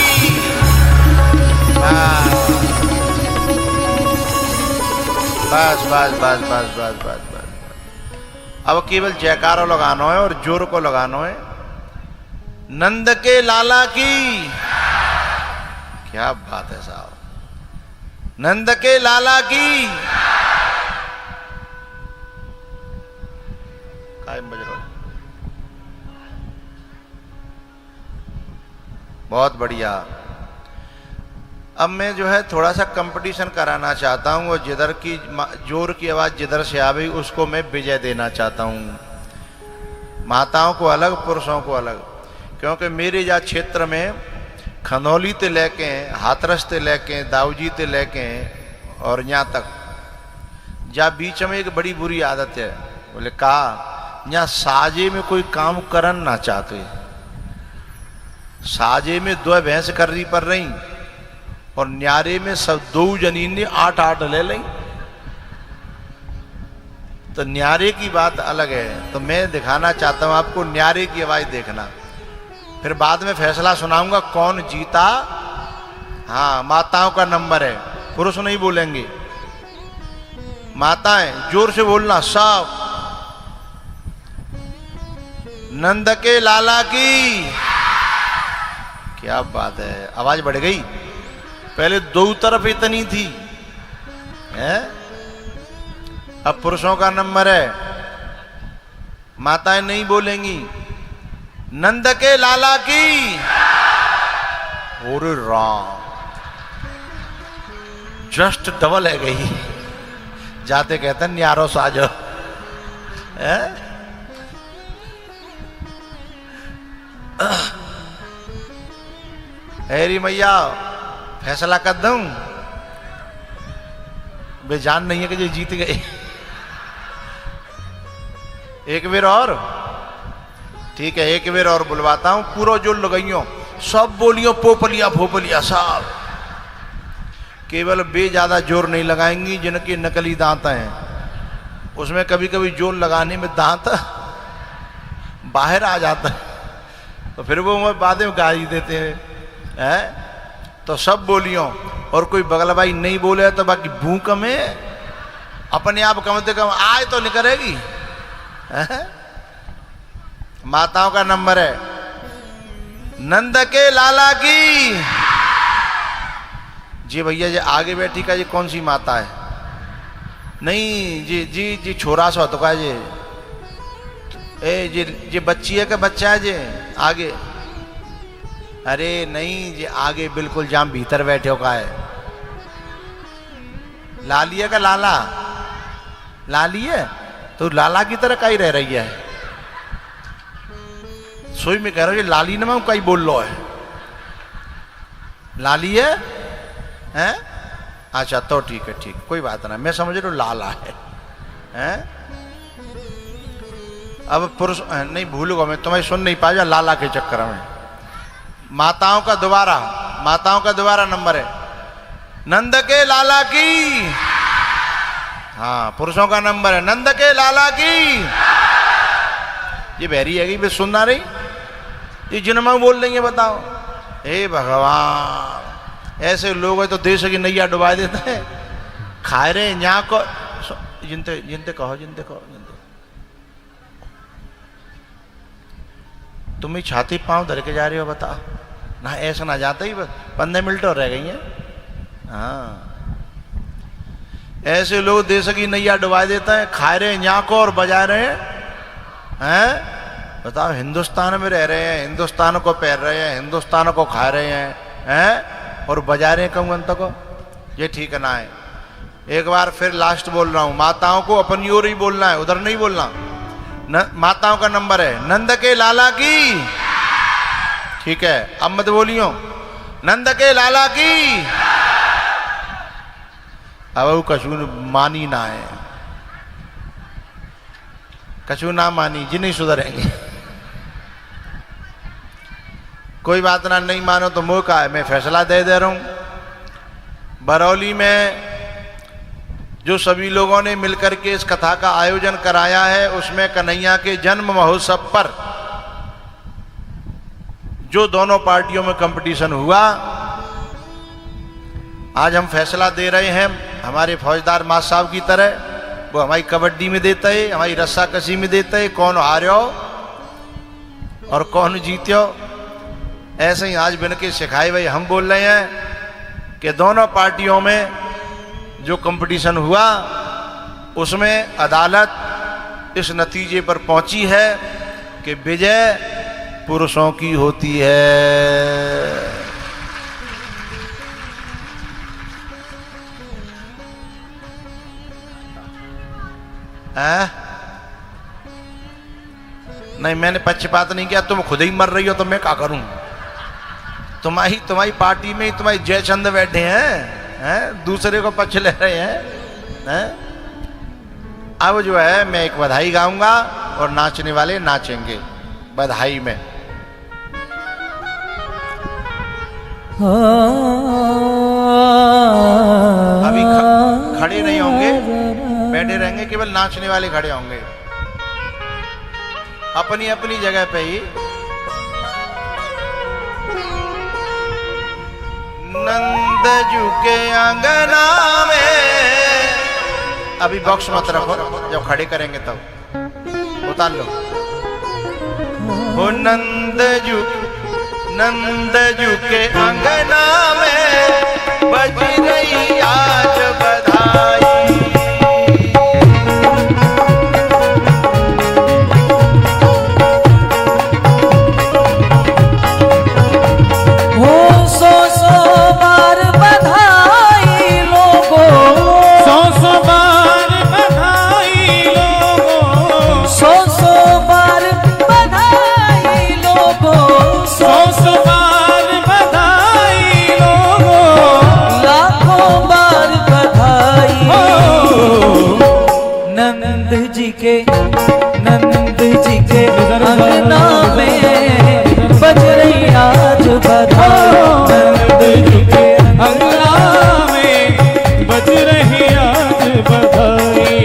बस बस बस बस बस बस बस। अब केवल जयकारो लगाना है और जोर को लगाना है। नंद के लाला की, क्या बात है साहब। नंद के लाला की कायम बज रहा है, बहुत बढ़िया। अब मैं जो है थोड़ा सा कंपटीशन कराना चाहता हूं, और जिधर की जोर की आवाज जिधर से आ गई उसको मैं विजय देना चाहता हूं। माताओं को अलग, पुरुषों को अलग, क्योंकि मेरे जा क्षेत्र में खनौली ते लेके, हाथरस ते लेके, दाऊजी ते लेके और यहाँ तक जा बीच में एक बड़ी बुरी आदत है। बोले कहा यहाँ साजे में कोई काम करन ना चाहते, साजे में 2 भैंस कर रही पर रही, और न्यारे में सब 2 जनीन ने 8-8 ले ली। तो न्यारे की बात अलग है। तो मैं दिखाना चाहता हूं आपको न्यारे की आवाज देखना, फिर बाद में फैसला सुनाऊंगा कौन जीता। हाँ, माताओं का नंबर है, पुरुष नहीं बोलेंगे। माताएं जोर से बोलना सब। नंद के लाला की। क्या बात है, आवाज बढ़ गई। पहले दो तरफ इतनी थी है? अब पुरुषों का नंबर है, माताएं नहीं बोलेंगी नंद के लाला की। और राम, जस्ट डबल है गई। जाते कहते हैं न्यारो साजो है? हेरी मैया फैसला कर दूं, बेजान नहीं है कि जो जीत गए। एक बेर और, ठीक है एक बेर और बुलवाता हूं। पूरा जो लगाइयो सब बोलियो पोपलिया फोपलिया साहब, केवल बे ज्यादा जोर नहीं लगाएंगी। जिनके नकली दांत हैं उसमें कभी कभी जोर लगाने में दांत बाहर आ जाता है, तो फिर वो बाद में गाली देते हैं। तो सब बोलियो, और कोई बगल भाई नहीं बोले तो बाकी भूख में अपने आप कम से कम आए तो निकलेगी। माताओं का नंबर है, नंद के लाला की। जी भैया जी आगे बैठी का जी कौन सी माता है? नहीं जी जी जी छोरा सा तो का जी, ए जी बच्ची है का बच्चा है जी आगे? अरे नहीं जी आगे बिल्कुल जहां भीतर बैठे हो का है। लाली है का लाला? लाली है तो लाला की तरह कहीं रह रही है। सोई में कह रहा हूं लाली ना मैं कहीं बोल लो है। लाली है हैं? अच्छा तो ठीक है, ठीक कोई बात ना, मैं समझ रहा हूं लाला है हैं? अब पुरुष नहीं भूलूंगा मैं, तुम्हें सुन नहीं पाया लाला के चक्कर में। माताओं का दोबारा नंबर है, नंद के लाला की। हाँ पुरुषों का नंबर है, नंद के लाला की। ये बहरी है कि सुनना रही, ये जिनमा बोल रही है बताओ। हे भगवान, ऐसे लोग हैं तो देश की नैया डुबा देते हैं। खाए रहे यहाँ को जिनते कहो तुम ही छाती पांव धर के जा रहे हो बताओ ना, ऐसा ना जाता ही बस 15 मिनट और रह गई हैं। हाँ ऐसे लोग देश की नैया डुबा देता है, खा रहे हैं यहाँ को और बजा रहे हैं। बताओ हिंदुस्तान में रह रहे हैं, हिंदुस्तान को पैर रहे हैं, हिंदुस्तान को खा रहे हैं और बजा रहे हैं कमगंत को। ये ठीक ना है। एक बार फिर लास्ट बोल रहा हूं, माताओं को अपनी ओर ही बोलना है, उधर नहीं बोलना। माताओं का नंबर है, नंद के लाला की। ठीक है अब मत बोलियो, नंद के लाला की। अब वो कछु मानी ना है, कछु ना मानी जी नहीं सुधरेंगे। कोई बात ना, नहीं मानो तो मौका है, मैं फैसला दे रहा हूं। बरौली में जो सभी लोगों ने मिलकर के इस कथा का आयोजन कराया है, उसमें कन्हैया के जन्म महोत्सव पर जो दोनों पार्टियों में कंपटीशन हुआ, आज हम फैसला दे रहे हैं हमारे फौजदार मास साहब की तरह। वो हमारी कबड्डी में देता है, हमारी रस्सा कसी में देता है, कौन हार्यो और कौन जीत्यो। ऐसे ही आज बिन के सिखाए भाई हम बोल रहे हैं कि दोनों पार्टियों में जो कंपटीशन हुआ उसमें अदालत इस नतीजे पर पहुंची है कि विजय पुरुषों की होती है। नहीं मैंने पक्षपात नहीं किया, तुम खुद ही मर रही हो तो मैं क्या करूं। तुम्हारी पार्टी में ही तुम्हारी जयचंद बैठे हैं, दूसरे को पक्ष ले रहे हैं। अब जो है मैं एक बधाई गाऊंगा और नाचने वाले नाचेंगे बधाई में। अभी खड़े नहीं होंगे, बैठे रहेंगे, केवल नाचने वाले खड़े होंगे अपनी अपनी जगह पे ही। नंद जू के अंगना में, अभी बॉक्स मत रखो, जब खड़े करेंगे तब उतार लो। हो नंद जू के अंगना में बज रही आज बधाई। नंद जी के अंगना में बज रही आज बधाई। नंद जी के अंगना में बज रही आज बधाई।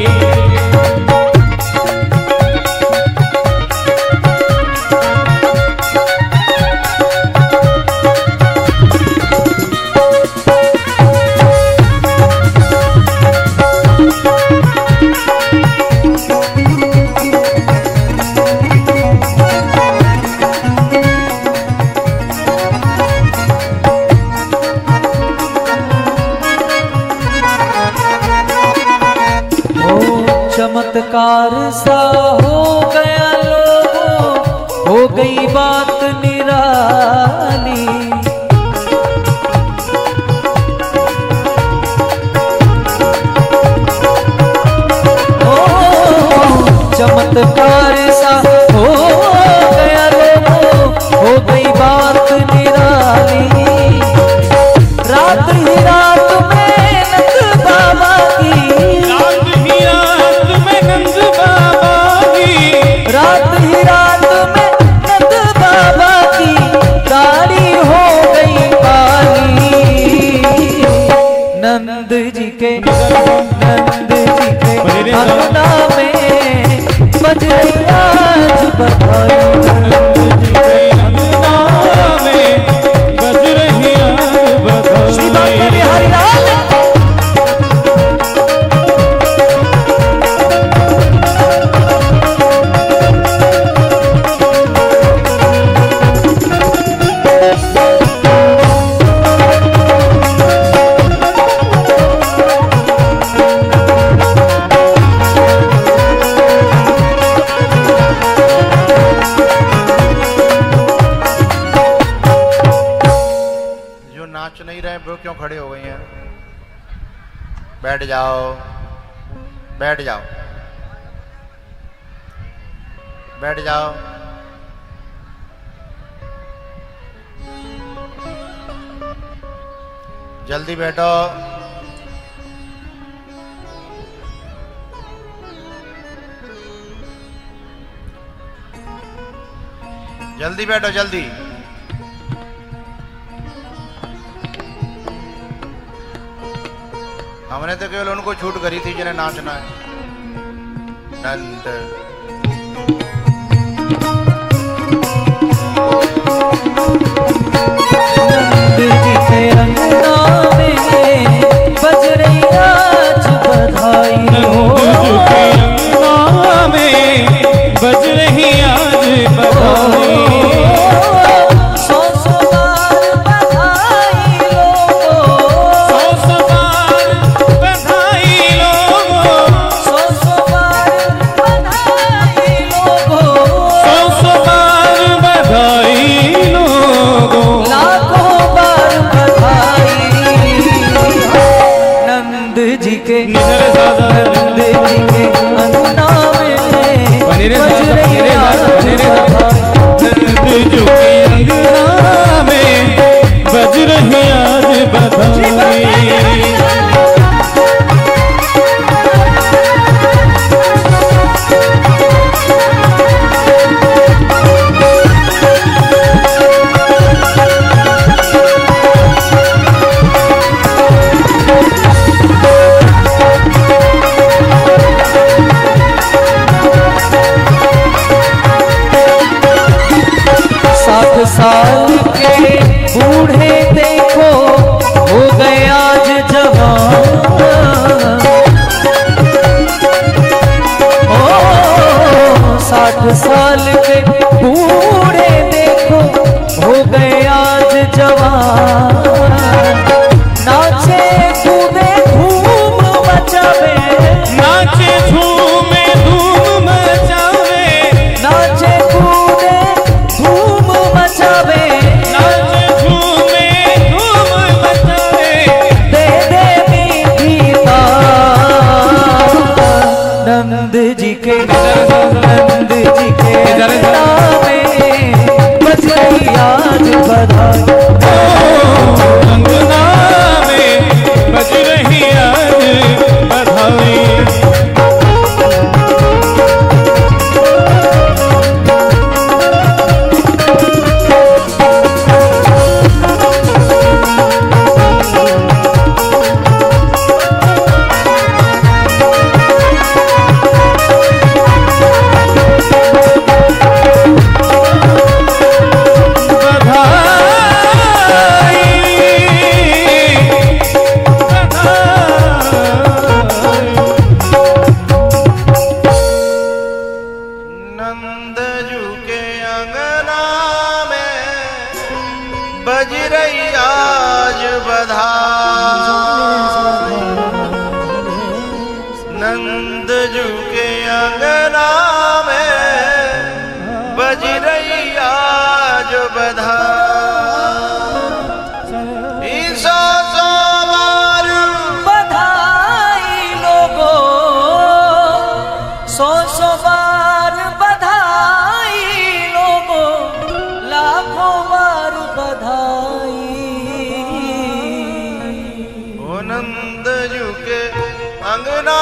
चमत्कार सा हो गया लोगों, हो गई बात निराली। चमत्कार सा हो गया लोगों, हो गई बात निराली। रात ही रात में नंद बाबा की, रात ही रात में नंद बाबा की, रात ही रात में नंद बाबा की दाढ़ी हो गई काली। नंद जी के अंगना में बज रही आज बधाई। नंद जी के अंगना में बज रही आज बधाई। बिहारी लाल नाच नहीं रहे वो क्यों खड़े हो गई हैं? बैठ जाओ, बैठ जाओ, बैठ जाओ। जल्दी बैठो। जल्दी बैठो, जल्दी। हमने तो केवल उनको छूट करी थी जिन्हें नाचना है। नंद जी के अंगना में बज रही आज बधाई। नंद जी के अंगना में बज रही आज बधाई। साल के बूढ़े देखो हो गए आज जवान। ओ 60 साल के बूढ़े जी के नंद जी के अंगना में बज रही आज बधाई। अंगना में बज रही आज बधाई। नंद जू के अंगना में बज रही आज बधाई। नंद जू के अंगना में बज रही आज बधाई। ईसा सवार बधाई लोगों, सौ सौ बार बधाई लोगों, लाखों बार बधाई। ओ नंद जू के अंगना